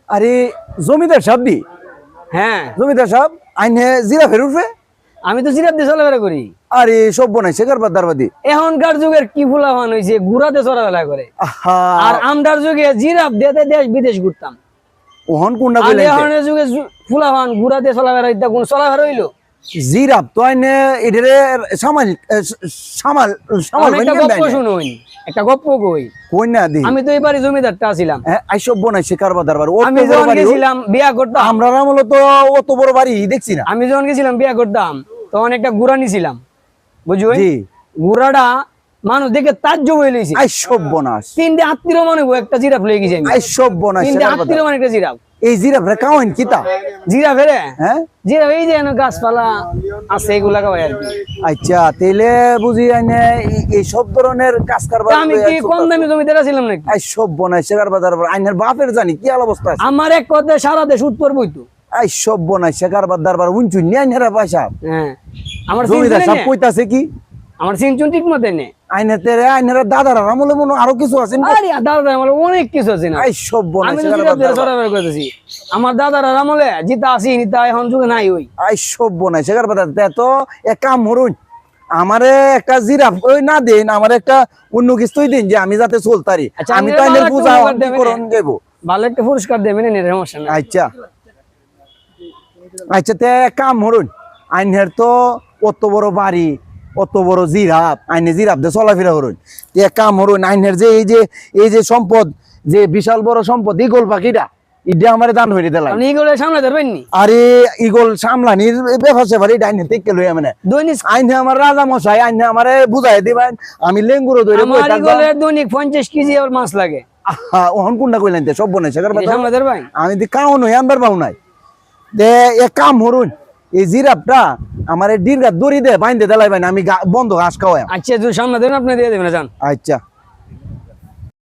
আরে জমিদার সাহেব দি হ্যাঁ জমিদার সাহেব আইনে জিরাফের উঠবে। আমি তো জিরাফ দিয়ে চলাফেরা করি। আরে সব বনাইছে কারবার দারবাদি। এখনকার যুগের কি ফুলাফান হয়েছে, ঘুরাতে চলাফেরা করে। আহা আর আমদার যুগে জিরাফ দিয়ে দেশ বিদেশ ঘুরতাম। ওহন কোনটা আর কইলেন এখনের যুগে ফুলাফান ঘুরাতে চলাফেরা হইতা কোন চলাফেরা হইলো? জিরাফ তো আইনে এটারে সামাল সামাল সামাল আমি একটা গপ্প শুনুন, একটা গপ্প কই। কই না দি আমি তো এবারে জমিদারটা ছিলাম। আই সব বনাইছে কারবার দারবার। আমি যখন গেছিলাম বিয়া করতাম, আমরা আমল তো অত বড় বাড়ি দেখছি না। আমি যখন গেছিলাম বিয়া করতাম তখন একটা গুড়া নিছিলাম, বুঝলি? জি গুড়াটা মানুষ দেখে তাজ্জব হয়ে লইছে। আই সব বনাস তিনটে আত্মীয় মানে একটা জিরাফ লয়ে গেছি আমি। আই সব বনাইছে তিনটে কারবার আত্মীয় মানে একটা জিরাফ। এই জিরাফরে কাওয়েন কিতা জিরাফ রে হ্যাঁ জিরাফ এই যে গাছপালা আছে এগুলা খাওয়াই আর কি। আচ্ছা তেলে বুঝি আইনে এই সব ধরনের কাজ কারবার। আমি কি কম দামি জমিদার ছিলাম নাকি? আই সব বনাইছে কারবার দারবার। আইনের বাপের জানি কি আল অবস্থা আছে। আমার এক কথা সারা দেশ উত্তর বইতো। আই সব বনাইছে কারবার দারবার। উঞ্চু নিয়ে নেরা পয়সা হ্যাঁ আমার জমিদার সব কইতাছে কি আমার সিনচুন ঠিক মতো নেই। আইনে তেরে আইনেরা দাদারা আমলে মনে আরো কিছু আছে না? আরে দাদা আমার অনেক কিছু আছে না। আই সব আমি বনাইছে তো কারবার জিরাফ দিয়ে দারবার। চলাফেরা করতেছি। আমার দাদারা আমলে জিতা আসি নিতা এখন যুগে নাই ওই। আই সব বনাইছে কারবার দারবার। তো এক কাম করুন, আমারে একটা জিরাফ ওই না দেন, আমার একটা অন্য কিছুই দিন যে আমি যাতে চলতারি। আচ্ছা, আমি আমি তো আইনের একটা পূজা উপকার দেবেন। করন দেব। ভালো একটা পুরস্কার দেবেন না, সমস্যা নাই। আচ্ছা আচ্ছা তে এক কাম করুন, আইনের তো অত বড় বাড়ি, অত বড় জিরাফ, আইনে জিরাফ দিয়ে চলাফেরা করুন। তে এক কাম করুন, আইনের যে এই যে সম্পদ, যে বিশাল বড় সম্পদ ইগল পাখিটা, ইডা আমারে দান হইরে দিলাই। আপনি এগুলো সামলাতে পারবেন নি? আরে ইগল সামলানির ব্যবসা বাড়ি ডাইনে থেকে লই মানে দৈনিক আইনে আমার রাজা মশাই আইনে আমারে বুঝাই দিবেন। আমি লেঙ্গুরো ধরে বই আমার থাকবো। এগুলো দৈনিক 50 কেজি আর মাছ লাগে। আহা ওহন কোনটা কইলেন তে সব বনাইছে কারবার দারবার। সামলাতে পারবেন? আমি দি কাউন হই আনবার পাও নাই। দে এক কাম করুন, এই জিরাফটা আমার দীর্ঘ দড়ি দে বাইন্দে দেলাই বাইন, আমি বন্ধ ঘাস খাওয়াই। আচ্ছা যদি সামলাতে পারেন আপনি দিয়ে দেবেন, জান। আচ্ছা